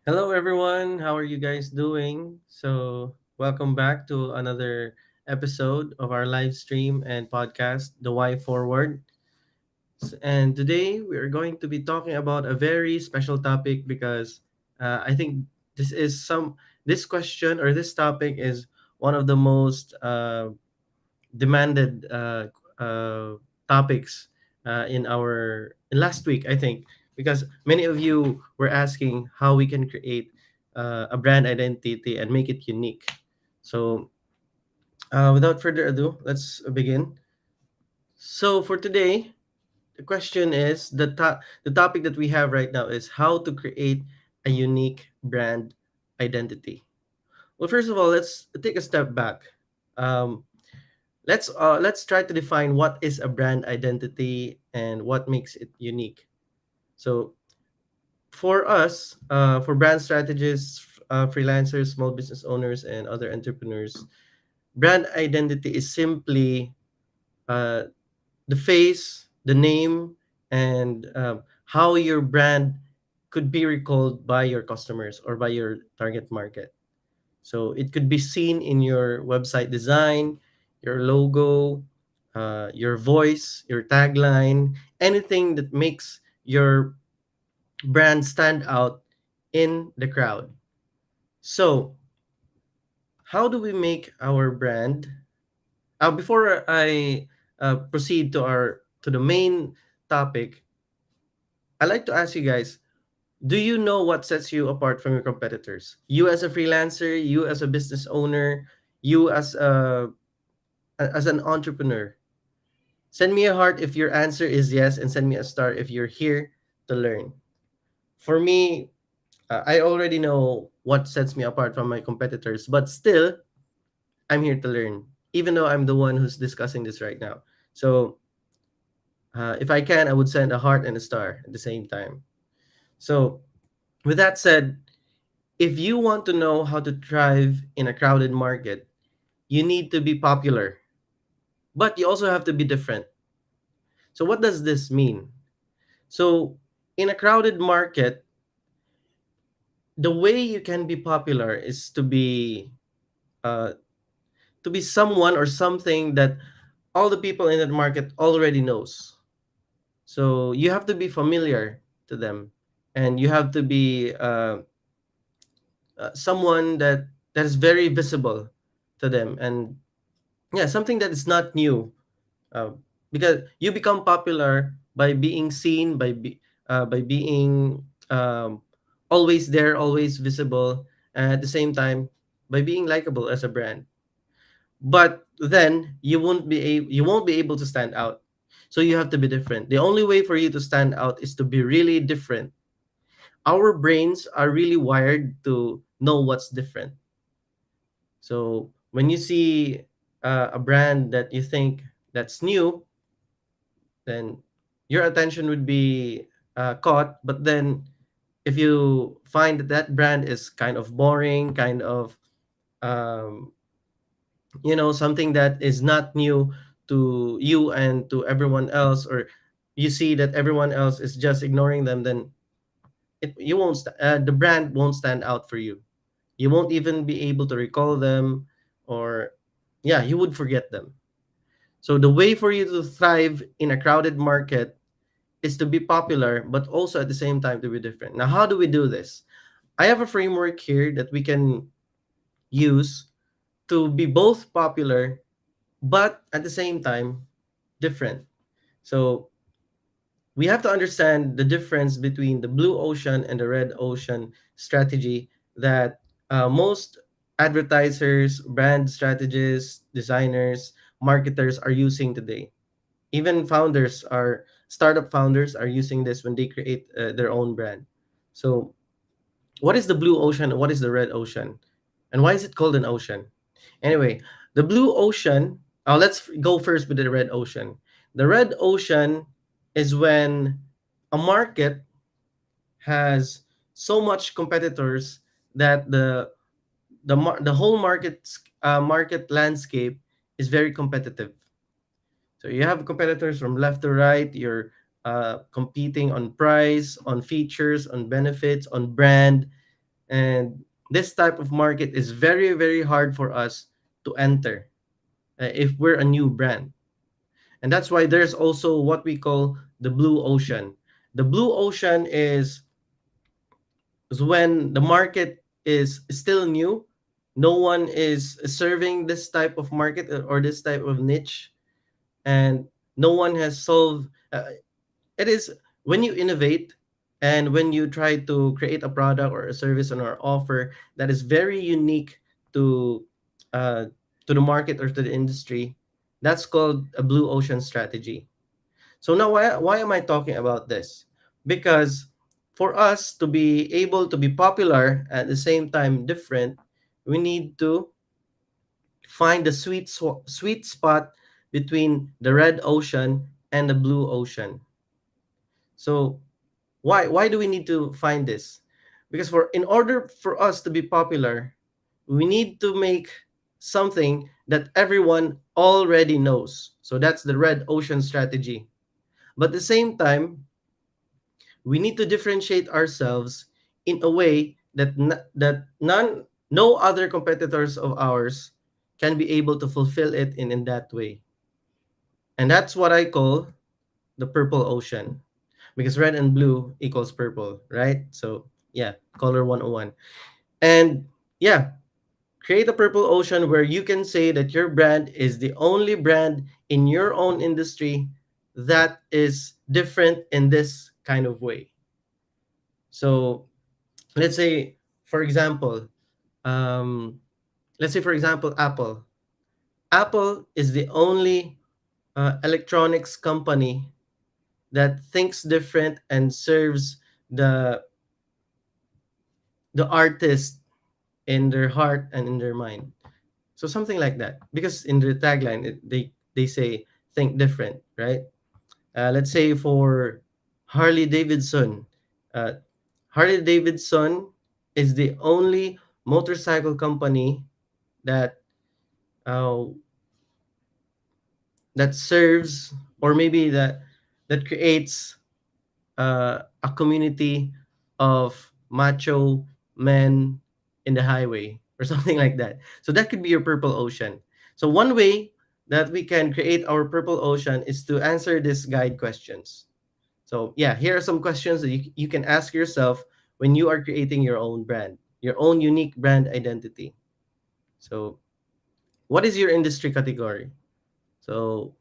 Hello, everyone. How are you guys doing? Welcome back to another episode of our live stream and podcast, The Why Forward. And today we are going to be talking about a very special topic because I think this is some this question or this topic is one of the most demanded topics in last week, I think, because many of you were asking how we can create a brand identity and make it unique. So without further ado, let's begin. So for today, the question is the topic that we have right now is how to create a unique brand identity. Well, first of all, let's take a step back. Um, let's try to define what is a brand identity and what makes it unique. So for us, for brand strategists, freelancers, small business owners, and other entrepreneurs, brand identity is simply uh, the face, the name, and how your brand could be recalled by your customers or by your target market. So it could be seen in your website design, your logo, your voice, your tagline, anything that makes your brand stand out in the crowd. So, how do we make our brand? Before I proceed to the main topic, I like to ask you guys: do you know what sets you apart from your competitors? You as a freelancer, you as a business owner, you as an entrepreneur. Send me a heart if your answer is yes, and send me a star if you're here to learn. For me, I already know what sets me apart from my competitors, but still, I'm here to learn, even though I'm the one who's discussing this right now. So, if I can, I would send a heart and a star at the same time. So, with that said, if you want to know how to thrive in a crowded market, you need to be popular, but you also have to be different. So, what does this mean? So, in a crowded market, the way you can be popular is uh, to be someone or something that all the people in that market already knows. So you have to be familiar to them, and you have to be someone that is very visible to them, and yeah, something that is not new. Uh, because you become popular by being seen, by being always there, always visible, and at the same time by being likable as a brand. But then you won't be able to stand out. So you have to be different. The only way for you to stand out is to be really different. Our brains are really wired to know what's different. So when you see a brand that you think that's new, then your attention would be caught. But then if you find that that brand is kind of boring, kind of um, something that is not new to you and to everyone else, or you see that everyone else is just ignoring them, then the brand won't stand out for you. You won't even be able to recall them, or yeah, you would forget them. So the way for you to thrive in a crowded market is to be popular, but also at the same time to be different. Now, how do we do this? I have a framework here that we can use to be both popular but at the same time different. So we have to understand the difference between the blue ocean and the red ocean strategy that most advertisers, brand strategists, designers, marketers are using today. Even startup founders are using this when they create their own brand. So what is the blue ocean and what is the red ocean? And why is it called an ocean? Anyway, the blue ocean, let's go first with the red ocean. The red ocean is when a market has so much competitors that the whole market landscape is very competitive. So you have competitors from left to right. You're competing on price, on features, on benefits, on brand, And this type of market is very, very hard for us to enter if we're a new brand. And that's why there's also what we call the blue ocean. The blue ocean is when the market is still new. No one is serving this type of market or this type of niche, and no one has solved. It is when you innovate and when you try to create a product or a service or offer that is very unique to uh, to the market or to the industry. That's called a blue ocean strategy. So now, why am I talking about this? Because for us to be able to be popular at the same time different, we need to find the sweet spot between the red ocean and the blue ocean. So why do we need to find this? Because for in order for us to be popular, we need to make something that everyone already knows. So that's the red ocean strategy. But at the same time, we need to differentiate ourselves in a way that no other competitors of ours can be able to fulfill it in that way. And that's what I call the purple ocean, because red and blue equals purple, right? So yeah, color 101. And yeah, create a purple ocean where you can say that your brand is the only brand in your own industry that is different in this kind of way. So let's say, for example, um, Apple. Apple is the only electronics company that thinks different and serves the the artist in their heart and in their mind. So something like that. Because in their tagline, they say think different, right? Let's say for Harley Davidson, uh, Harley Davidson is the only motorcycle company that uh, that serves, or maybe that creates a community of macho men in the highway or something like that. So that could be your purple ocean. So one way that we can create our purple ocean is to answer these guide questions. So yeah, here are some questions that you can ask yourself when you are creating your own brand, your own unique brand identity. So what is your industry category? So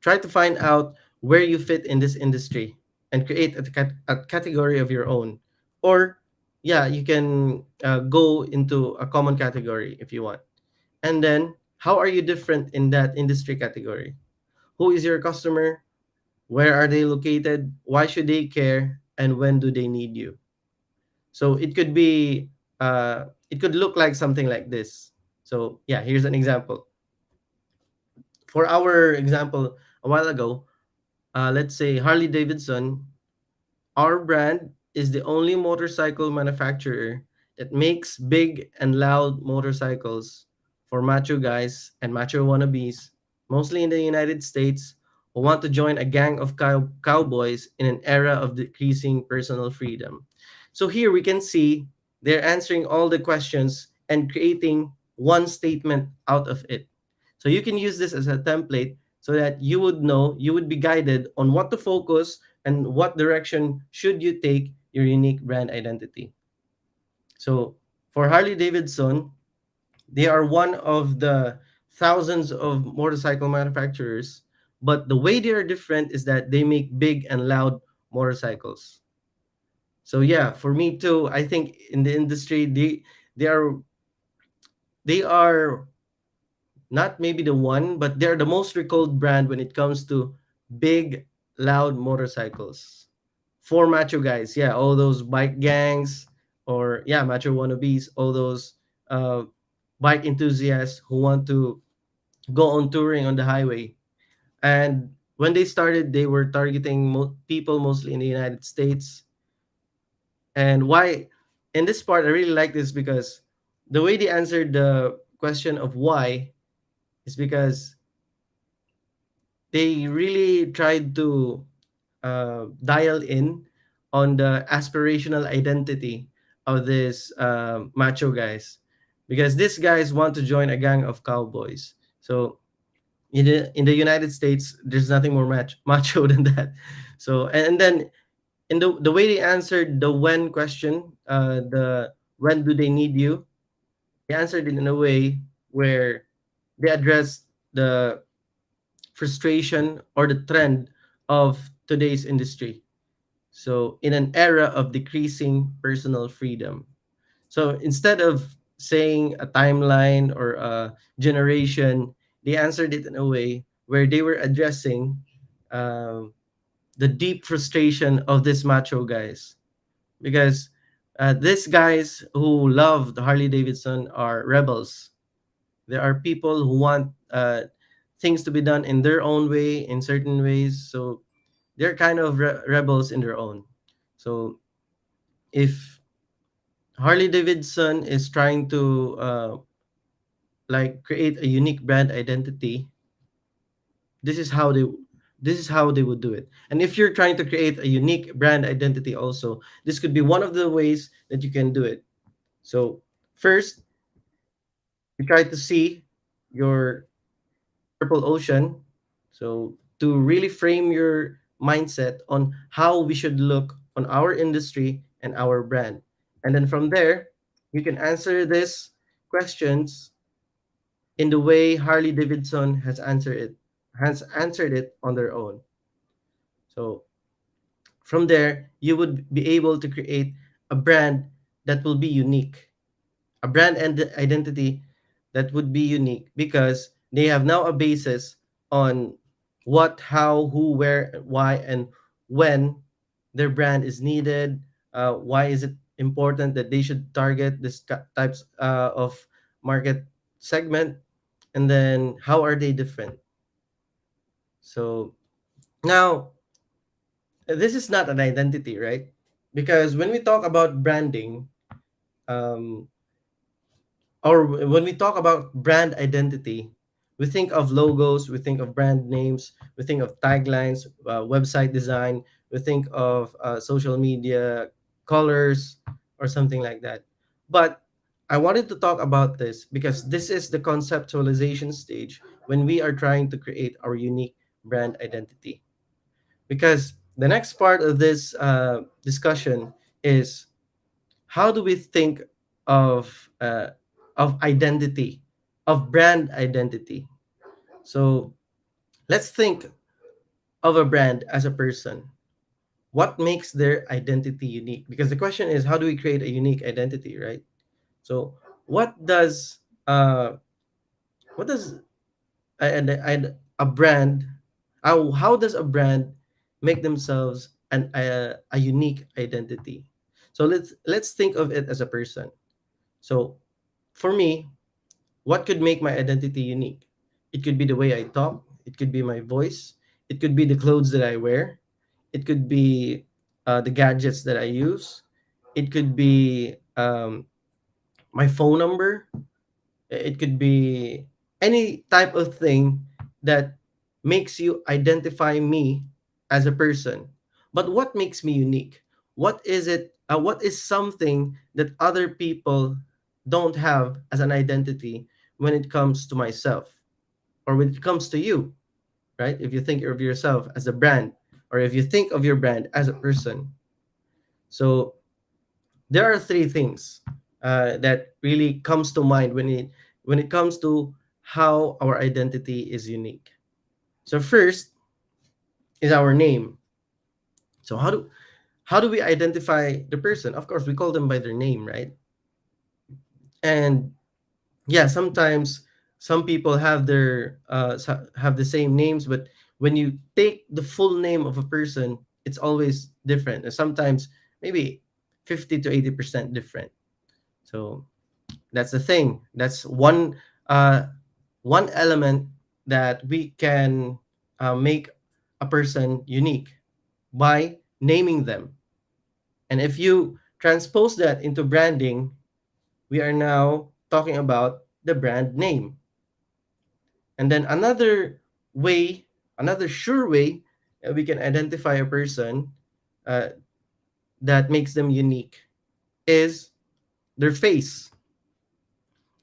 try to find out where you fit in this industry and create a category of your own. Or, yeah, you can go into a common category if you want. And then, how are you different in that industry category? Who is your customer? Where are they located? Why should they care? And when do they need you? So it could look like something like this. So, yeah, here's an example. For our example a while ago, let's say Harley Davidson, our brand is the only motorcycle manufacturer that makes big and loud motorcycles for macho guys and macho wannabes, mostly in the United States, who want to join a gang of cowboys in an era of decreasing personal freedom. So here we can see they're answering all the questions and creating one statement out of it. So you can use this as a template so that you would know, you would be guided on what to focus and what direction should you take your unique brand identity. So for Harley Davidson, they are one of the thousands of motorcycle manufacturers, but the way they are different is that they make big and loud motorcycles. So yeah, for me too, I think in the industry they are they are not maybe the one, but they're the most recalled brand when it comes to big, loud motorcycles. For macho guys, yeah, all those bike gangs, or yeah, macho wannabes, all those uh, bike enthusiasts who want to go on touring on the highway. And when they started, they were targeting people mostly in the United States. And why? In this part, I really like this because the way they answered the question of why is because they really tried to dial in on the aspirational identity of this macho guys, because these guys want to join a gang of cowboys. So in the United States, there's nothing more macho than that. So and then in the way they answered the when question, the when do they need you, they answered it in a way where they addressed the frustration or the trend of today's industry. So, in an era of decreasing personal freedom. So, instead of saying a timeline or a generation, they answered it in a way where they were addressing um, the deep frustration of these macho guys. Because these guys who love the Harley Davidson are rebels. There are people who want things to be done in their own way, in certain ways. So they're kind of rebels in their own. So if Harley Davidson is trying to like create a unique brand identity, this is how they would do it. And if you're trying to create a unique brand identity also, this could be one of the ways that you can do it. So first, you try to see your purple ocean. So to really frame your mindset on how we should look on our industry and our brand. And then from there, you can answer these questions in the way Harley Davidson has answered it on their own. So from there, you would be able to create a brand that will be unique, a brand and identity that would be unique because they have now a basis on what, how, who, where, why, and when their brand is needed. Why is it important that they should target this types of market segment, and then how are they different? So now this is not an identity, right? Because when we talk about branding, um, or when we talk about brand identity, we think of logos, we think of brand names, we think of taglines, website design, we think of social media colors or something like that. But I wanted to talk about this because this is the conceptualization stage when we are trying to create our unique brand identity. Because the next part of this discussion is how do we think of uh, of identity, of brand identity? So let's think of a brand as a person. What makes their identity unique? Because the question is, how do we create a unique identity, right? So what does uh, what does a brand, how does a brand make themselves a unique identity? So let's think of it as a person. So for me, what could make my identity unique? It could be the way I talk, it could be my voice, it could be the clothes that I wear, it could be the gadgets that I use, it could be my phone number, it could be any type of thing that makes you identify me as a person. But what makes me unique? What is it? What is something that other people don't have as an identity when it comes to myself or when it comes to you, right? If you think of yourself as a brand or if you think of your brand as a person. So there are three things that really comes to mind when it comes to how our identity is unique. So first is our name. So how do we identify the person? Of course, we call them by their name, right? And yeah, sometimes some people have the same names, but when you take the full name of a person, it's always different. And sometimes maybe 50 to 80% different. So that's the thing. That's one element that we can make a person unique by naming them. And if you transpose that into branding, we are now talking about the brand name. And then another sure way that we can identify a person uh, that makes them unique is their face.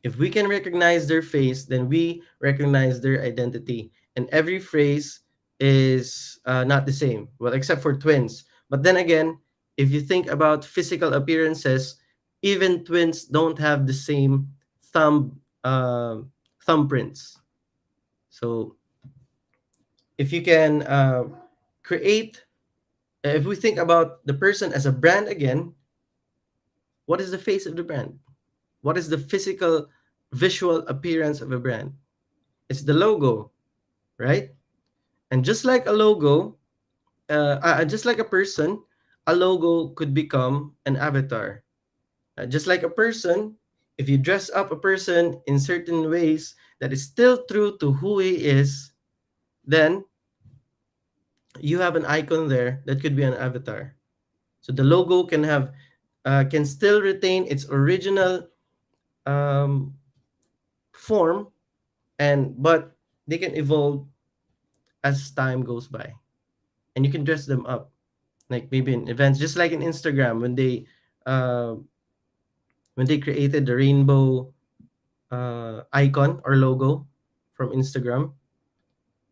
If we can recognize their face, then we recognize their identity. And every phrase is not the same, well, except for twins. But then again, if you think about physical appearances, even twins don't have the same thumb thumbprints. So if you can create, if we think about the person as a brand again, what is the face of the brand? What is the physical, visual appearance of a brand? It's the logo, right? And just like a logo, just like a person, a logo could become an avatar. Just like a person, if you dress up a person in certain ways that is still true to who he is, then you have an icon there that could be an avatar. So the logo can still retain its original um, form, and but they can evolve as time goes by, and you can dress them up like maybe in events, just like in Instagram uh, when they created the rainbow icon or logo from Instagram.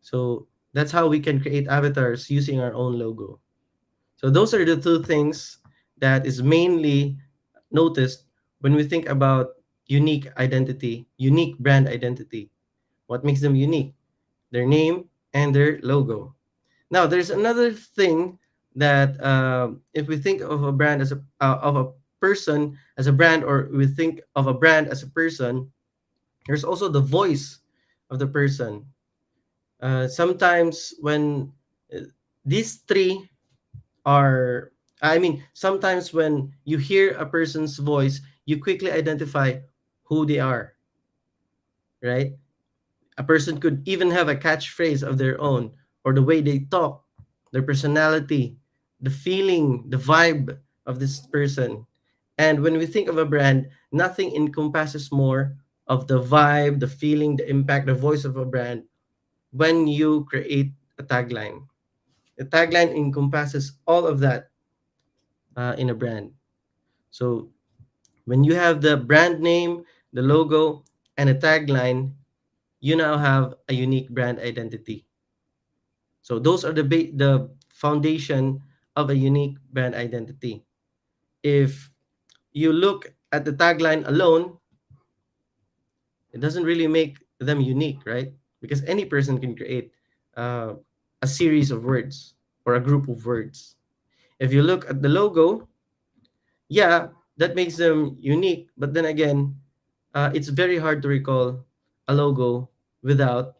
So that's how we can create avatars using our own logo. So those are the two things that is mainly noticed when we think about unique identity, unique brand identity. What makes them unique? Their name and their logo. Now, there's another thing that if we think of a brand as of a person as a brand, or we think of a brand as a person, there's also the voice of the person. Sometimes when uh, these three are, I mean, sometimes when you hear a person's voice, you quickly identify who they are, right? A person could even have a catchphrase of their own, or the way they talk, their personality, the feeling, the vibe of this person. And when we think of a brand, nothing encompasses more of the vibe, the feeling, the impact, the voice of a brand when you create a tagline. The tagline encompasses all of that in a brand. So when you have the brand name, the logo, and a tagline, you now have a unique brand identity. So those are the foundation of a unique brand identity. If you look at the tagline alone, it doesn't really make them unique, right? Because any person can create uh, a series of words or a group of words. If you look at the logo, yeah, that makes them unique. But then again, it's very hard to recall a logo without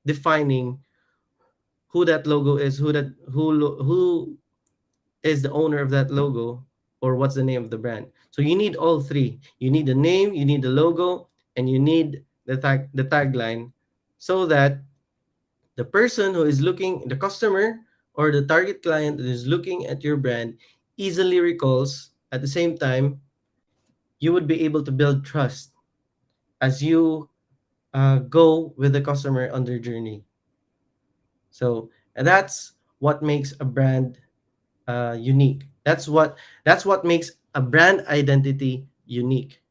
defining who that logo is, who is the owner of that logo, or what's the name of the brand. So you need all three. You need the name, you need the logo, and you need the tagline, so that the person who is looking, the customer or the target client that is looking at your brand, easily recalls. At the same time, you would be able to build trust as you go with the customer on their journey. So and that's what makes a brand unique. That's what makes a brand identity unique.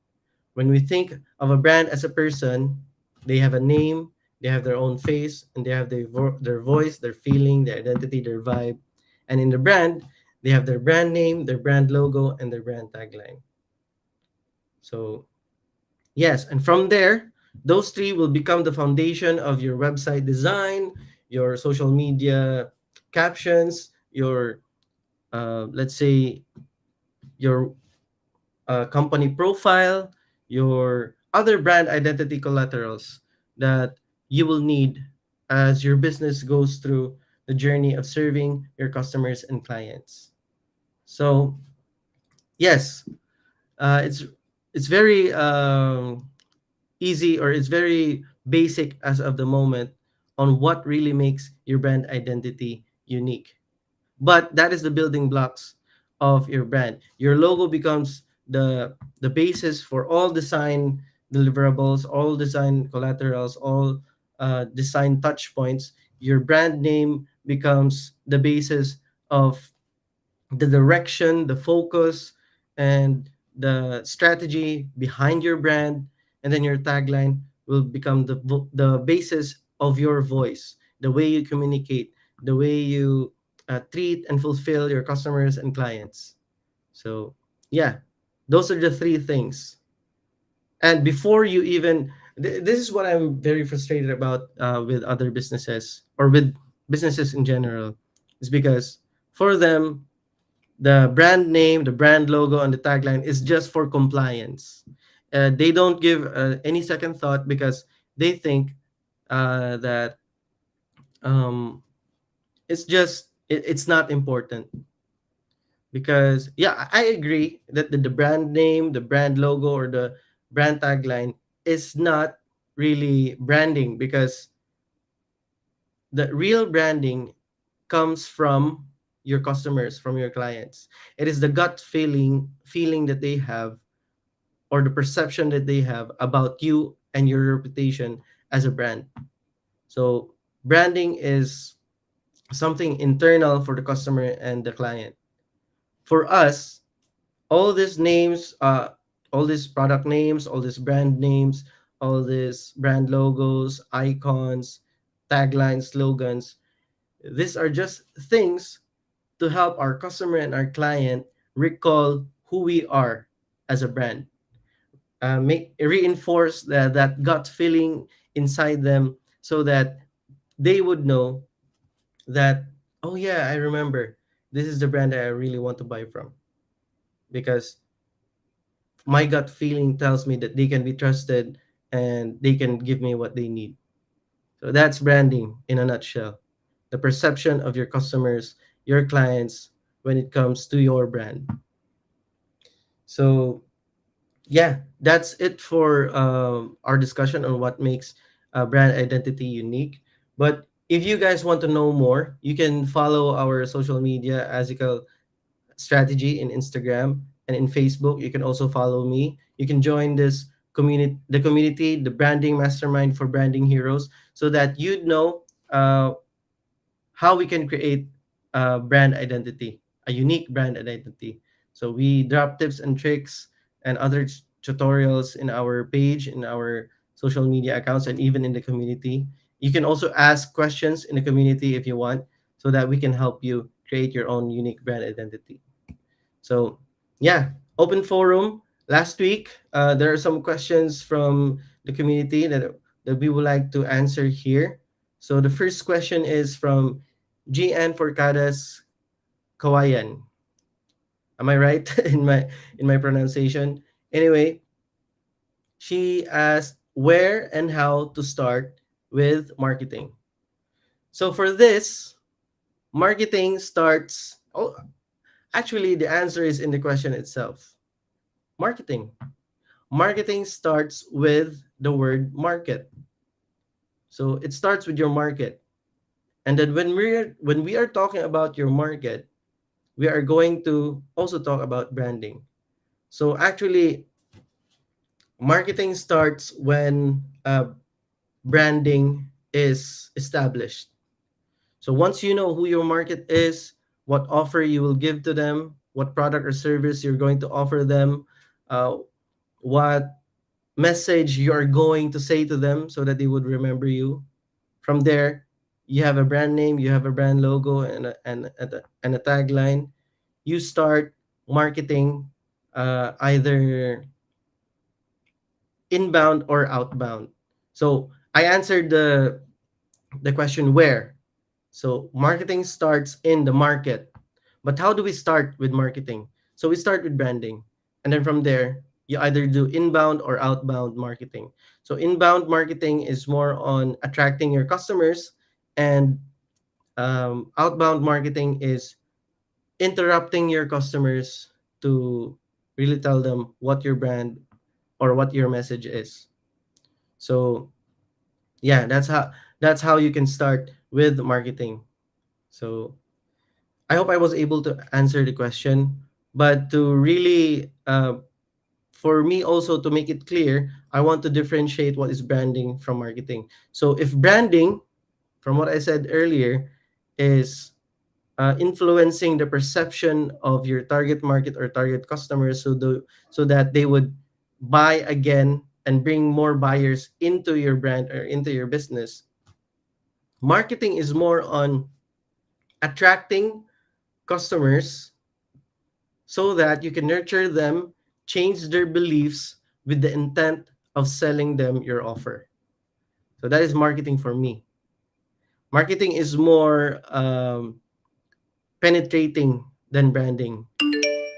When we think of a brand as a person, they have a name, they have their own face, and they have their voice, their feeling, their identity, their vibe. And in the brand, they have their brand name, their brand logo, and their brand tagline. So yes, and from there, those three will become the foundation of your website design, your social media captions, your let's say your company profile, your other brand identity collaterals that you will need as your business goes through the journey of serving your customers and clients. So yes, it's very easy, or it's very basic as of the moment, on what really makes your brand identity unique. But that is the building blocks of your brand. Your logo becomes the basis for all design deliverables, all design collaterals, all design touch points. Your brand name becomes the basis of the direction, the focus, and the strategy behind your brand, and then your tagline will become the basis of your voice, the way you communicate, the way you treat and fulfill your customers and clients. So yeah, those are the three things. And before you even this is what I'm very frustrated about with other businesses, or with businesses in general, is because for them, the brand name, the brand logo, and the tagline is just for compliance. They don't give any second thought, because they think that um, it's not important. Because yeah, I agree that the brand name, the brand logo, or the brand tagline is not really branding, because the real branding comes from your customers, from your clients. It is the gut feeling that they have, or the perception that they have about you and your reputation as a brand. So branding is something internal for the customer and the client. For us, all these names, all these product names, all these brand names, all these brand logos, icons, taglines, slogans, these are just things to help our customer and our client recall who we are as a brand. Make reinforce that gut feeling inside them, so that they would know that, oh yeah, I remember, this is the brand that I really want to buy from, because my gut feeling tells me that they can be trusted and they can give me what they need. So that's branding in a nutshell. The perception of your customers, your clients, when it comes to your brand. So yeah, that's it for our discussion on what makes brand identity unique. But if you guys want to know more, you can follow our social media, Azical Strategy, in Instagram and in Facebook. You can also follow me. You can join this community, the branding mastermind for branding heroes, so that you'd know how we can create a brand identity, a unique brand identity. So we drop tips and tricks and other tutorials in our page, in our social media accounts, and even in the community. You can also ask questions in the community if you want, so that we can help you create your own unique brand identity. So yeah, open forum. Last week, there are some questions from the community that we would like to answer here. So the first question is from GN Forcadas Kawayan. Am I right in my pronunciation? Anyway, she asked where and how to start with marketing. So for this, marketing starts. Oh, actually, the answer is in the question itself. Marketing. Marketing starts with the word market. So it starts with your market. And then when we are talking about your market, we are going to also talk about branding. So actually, marketing starts when branding is established. So once you know who your market is, what offer you will give to them, what product or service you're going to offer them, uh, what message you're going to say to them so that they would remember you. From there, you have a brand name, you have a brand logo, and a tagline. You start marketing either inbound or outbound. So I answered the question where. So marketing starts in the market. But how do we start with marketing? So we start with branding. And then from there, you either do inbound or outbound marketing. So inbound marketing is more on attracting your customers, and outbound marketing is interrupting your customers to really tell them what your brand or what your message is. So yeah, that's how you can start with marketing. So I hope I was able to answer the question. But to really, for me also to make it clear, I want to differentiate what is branding from marketing. So if branding, from what I said earlier, is influencing the perception of your target market or target customers, so that they would buy again and bring more buyers into your brand or into your business. Marketing is more on attracting customers so that you can nurture them, change their beliefs with the intent of selling them your offer. So that is marketing for me. Marketing is more penetrating than branding,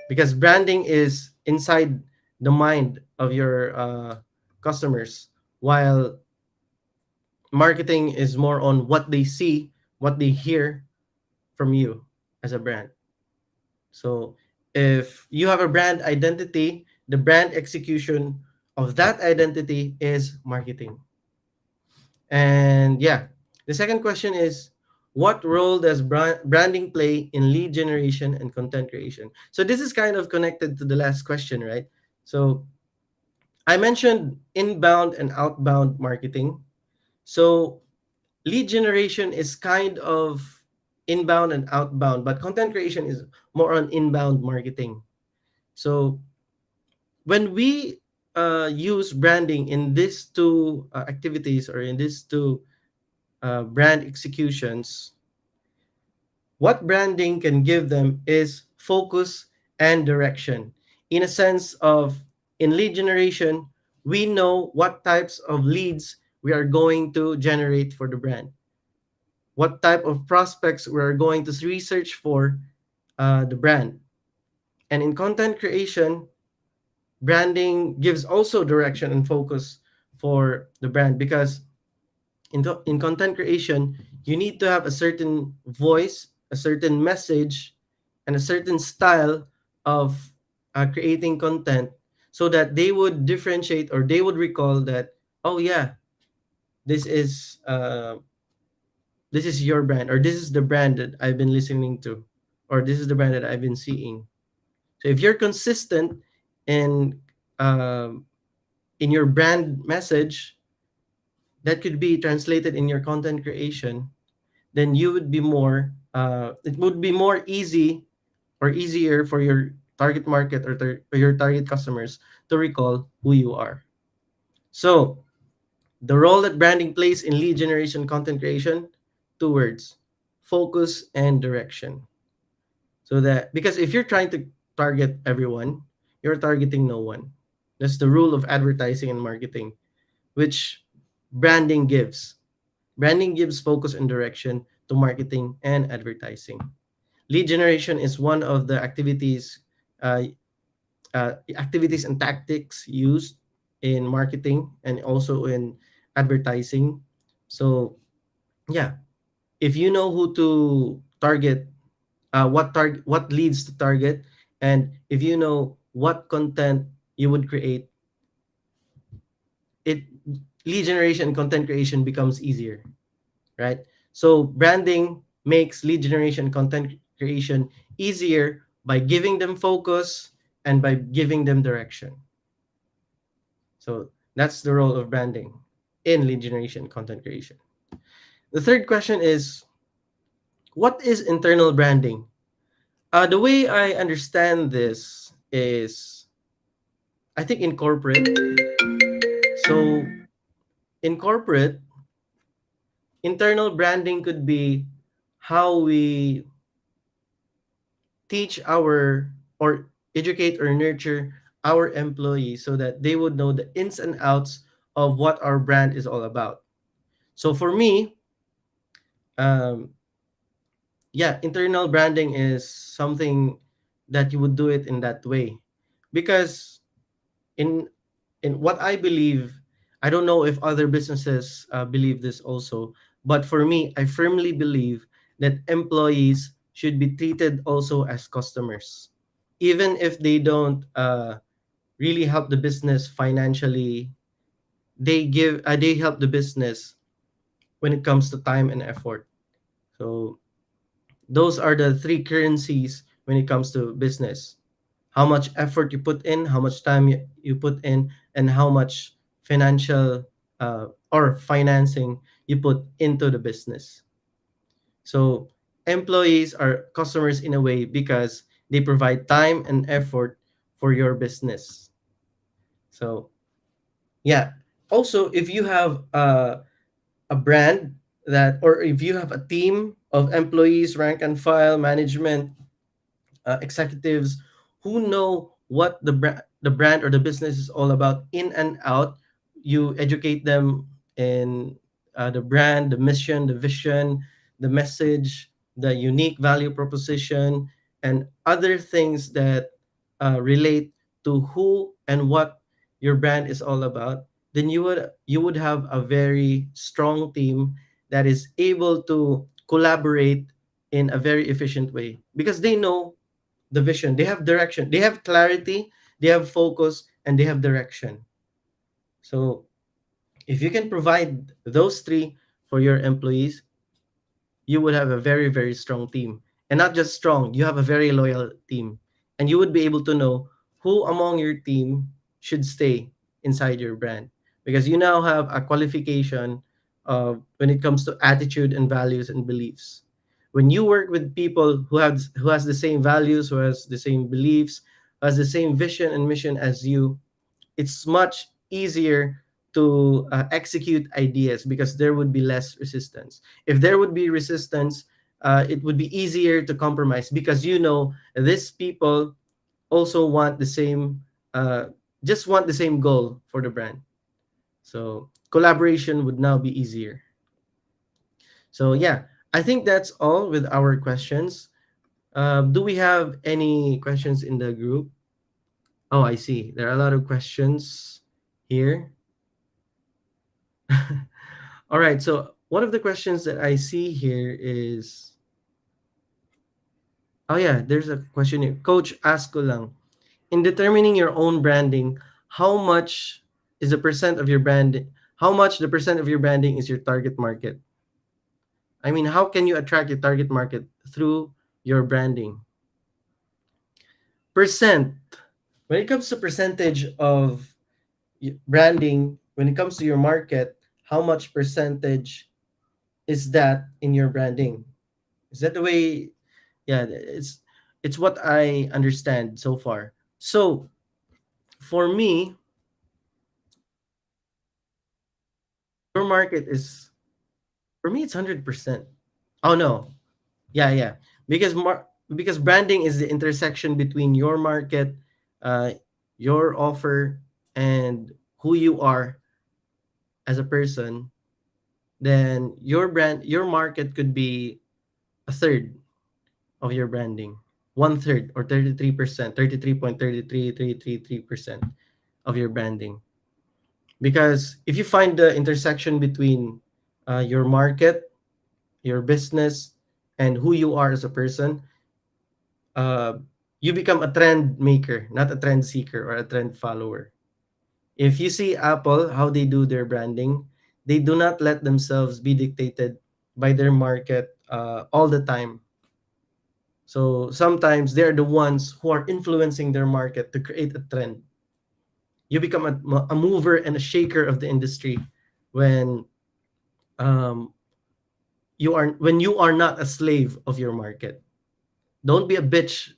because branding is inside the mind of your customers, while marketing is more on what they see, what they hear from you as a brand. So if you have a brand identity, the brand execution of that identity is marketing. And yeah, the second question is, what role does branding play in lead generation and content creation? So this is kind of connected to the last question, right? So I mentioned inbound and outbound marketing. So lead generation is kind of inbound and outbound, but content creation is more on inbound marketing. So when we use branding in these two activities, or in these two brand executions, what branding can give them is focus and direction. In a sense of, in lead generation, we know what types of leads we are going to generate for the brand, what type of prospects we are going to research for the brand. And in content creation, branding gives also direction and focus for the brand, because in content creation, you need to have a certain voice, a certain message, and a certain style of creating content, so that they would differentiate, or they would recall that, oh yeah, this is this is your brand, or this is the brand that I've been listening to, or this is the brand that I've been seeing. So if you're consistent in um, in your brand message, that could be translated in your content creation, then you would be more it would be more easy, or easier for your target market, or your target customers to recall who you are. So the role that branding plays in lead generation, content creation: two words: focus and direction. So that, because if you're trying to target everyone, you're targeting no one. That's the rule of advertising and marketing, which branding gives. Branding gives focus and direction to marketing and advertising. Lead generation is one of the uh, activities and tactics used in marketing and also in advertising. So yeah, if you know who to target, what leads to target, and if you know what content you would create, it lead generation and content creation becomes easier, right? So branding makes lead generation, content creation easier by giving them focus and by giving them direction. So that's the role of branding in lead generation, content creation. The third question is, what is internal branding? The way I understand this is, I think in corporate, so in corporate, internal branding could be how we teach our, or educate or nurture our employees, so that they would know the ins and outs of what our brand is all about. So for me, um, yeah, internal branding is something that you would do it in that way, because in what I believe, I don't know if other businesses believe this also, but for me, I firmly believe that employees should be treated also as customers, even if they don't really help the business financially. They help the business when it comes to time and effort. So those are the three currencies when it comes to business: how much effort you put in, how much time you put in, and how much financial or financing you put into the business. So employees are customers in a way because they provide time and effort for your business. So yeah. Also, if you have a brand that, or if you have a team of employees, rank and file, management, executives who know what the brand or the business is all about in and out. You educate them in the brand, the mission, the vision, the message, the unique value proposition, and other things that relate to who and what your brand is all about. Then you would have a very strong team that is able to collaborate in a very efficient way because they know the vision, they have direction, they have clarity, they have focus, and they have direction. So if you can provide those three for your employees, you would have a very, very strong team. And not just strong, you have a very loyal team. And you would be able to know who among your team should stay inside your brand. Because you now have a qualification when it comes to attitude and values and beliefs. When you work with people who has the same values, who has the same beliefs, who has the same vision and mission as you, it's much easier to execute ideas because there would be less resistance. If there would be resistance, it would be easier to compromise because you know these people also want the same, uh, just want the same goal for the brand. So collaboration would now be easier. So yeah, I think that's all with our questions. Do we have any questions in the group? Oh, I see. There are a lot of questions here. All right. So one of the questions that I see here is, oh yeah, there's a question here. Coach, ask ko lang. In determining your own branding, how much is the percent of your brand? How much the percent of your branding is your target market? I mean, how can you attract your target market through your branding? Percent. When it comes to percentage of branding, when it comes to your market, how much percentage is that in your branding? Is that the way? Yeah, it's what I understand so far. So for me, your market is, for me it's 100%. Oh no, yeah, yeah, because because branding is the intersection between your market, uh, your offer, and who you are as a person. Then your brand, your market could be a third of your branding, one third or 33%, 33.3333% of your branding. Because if you find the intersection between your market, your business, and who you are as a person, uh, you become a trend maker, not a trend seeker or a trend follower. If you see Apple, how they do their branding, they do not let themselves be dictated by their market all the time. So sometimes they're the ones who are influencing their market to create a trend. You become a mover and a shaker of the industry when um, you are not a slave of your market. Don't be a bitch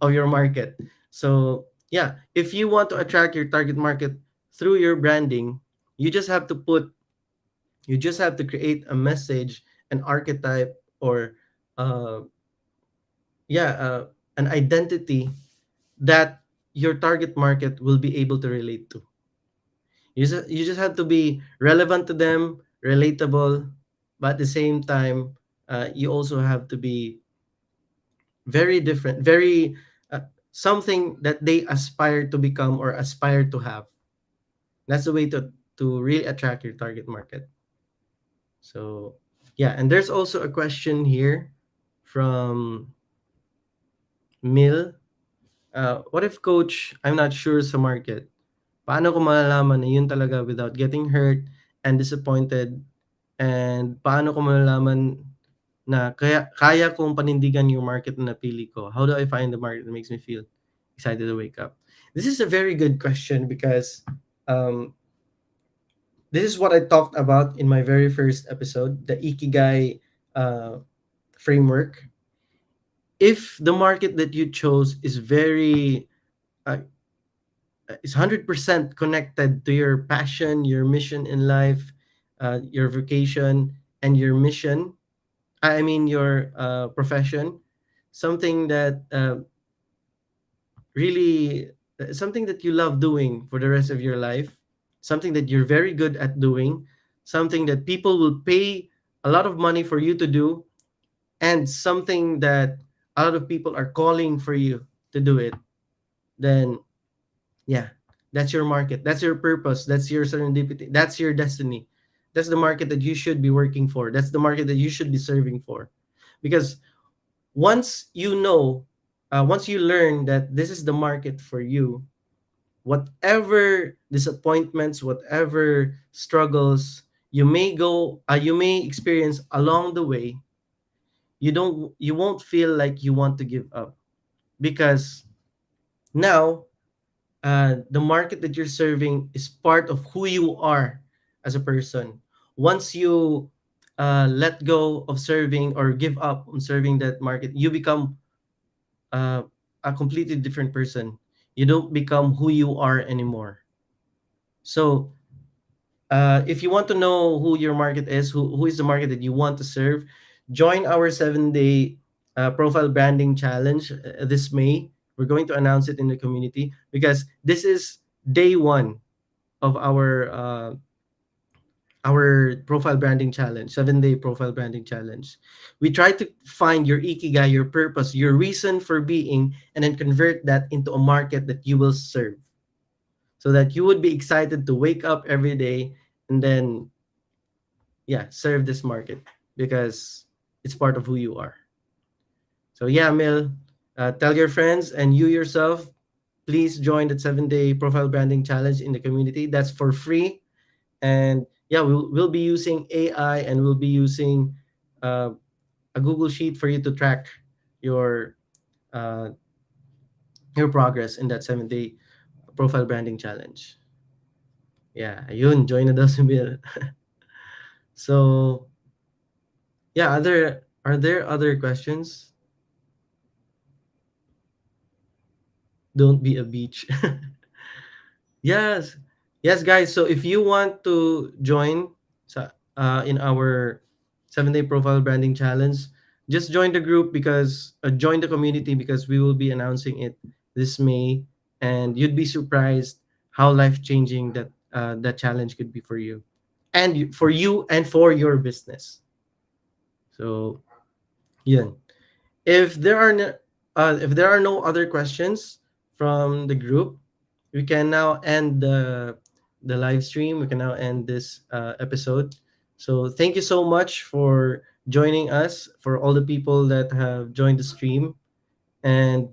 of your market. So yeah, if you want to attract your target market through your branding, you just have to put, you just have to create a message, an archetype, or uh, yeah, an identity that your target market will be able to relate to. You just have to be relevant to them, relatable, but at the same time, you also have to be very different, very something that they aspire to become or aspire to have. That's the way to really attract your target market. So yeah, and there's also a question here from Mil. What if coach, I'm not sure sa market? Paano ko malalaman na yun talaga without getting hurt and disappointed? And paano ko malalaman na kaya kong panindigan yung market na napili ko? How do I find the market that makes me feel excited to wake up? This is a very good question because um, this is what I talked about in my very first episode, the Ikigai uh, framework, if the market that you chose is very uh, is 100% connected to your passion, your mission in life, your vocation, and your mission, I mean your profession, something that really something that you love doing for the rest of your life, something that you're very good at doing, something that people will pay a lot of money for you to do, and something that a lot of people are calling for you to do it, then yeah, that's your market, that's your purpose, that's your serendipity, that's your destiny. That's the market that you should be working for, that's the market that you should be serving for. Because once you know, once you learn that this is the market for you, whatever disappointments, whatever struggles you may experience along the way, you won't feel like you want to give up. Because now, the market that you're serving is part of who you are as a person. Once you let go of serving or give up on serving that market, you become uh, a completely different person. You don't become who you are anymore. So if you want to know who your market is, who is the market that you want to serve, join our 7 day profile branding challenge this May. We're going to announce it in the community because this is day one of our profile branding challenge, 7 day profile branding challenge. We try to find your ikigai, your purpose, your reason for being, and then convert that into a market that you will serve, so that you would be excited to wake up every day and then yeah, serve this market because it's part of who you are. So yeah, Mil, tell your friends and you yourself, please join the 7 day profile branding challenge in the community. That's for free. And yeah, we'll be using AI, and we'll be using uh, a Google Sheet for you to track your uh, your progress in that 7 day profile branding challenge. Yeah, yun, join na daw si Mil. So yeah, are there other questions? Don't be a beach. Yes, yes, guys. So if you want to join in our 7 day profile branding challenge, just join the group because join the community because we will be announcing it this May, and you'd be surprised how life changing that challenge could be for you, and for you and for your business. So yeah. If there are no other questions from the group, we can now end the live stream. We can now end this episode. So thank you so much for joining us, for all the people that have joined the stream, and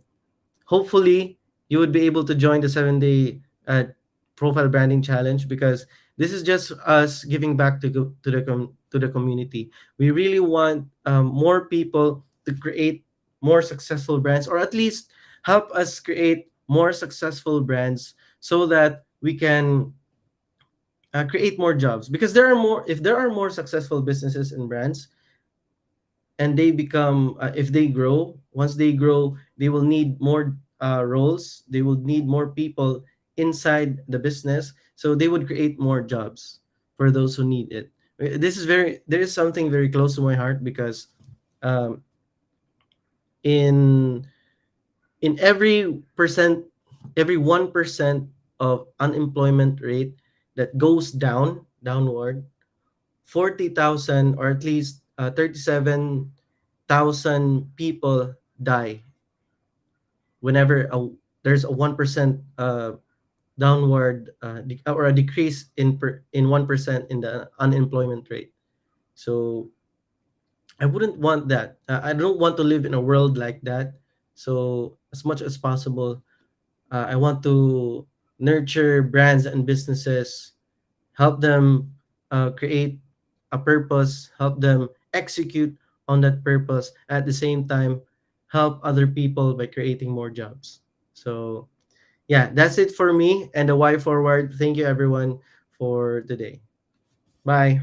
hopefully you would be able to join the 7 day profile branding challenge, because this is just us giving back to the community. We really want more people to create more successful brands, or at least help us create more successful brands, so that we can create more jobs. Because there are more if there are more successful businesses and brands, and they become if they grow, once they grow, they will need more roles, they will need more people inside the business, so they would create more jobs for those who need it. There is something very close to my heart, because um, in every 1% of unemployment rate that goes downward, 40,000, or at least 37,000 people die whenever there's a 1% downward or a decrease in 1% in the unemployment rate. So I wouldn't want that. I don't want to live in a world like that. So as much as possible, I want to nurture brands and businesses, help them create a purpose, help them execute on that purpose, at the same time help other people by creating more jobs. So yeah, that's it for me and the Why Forward. Thank you everyone for today. Bye.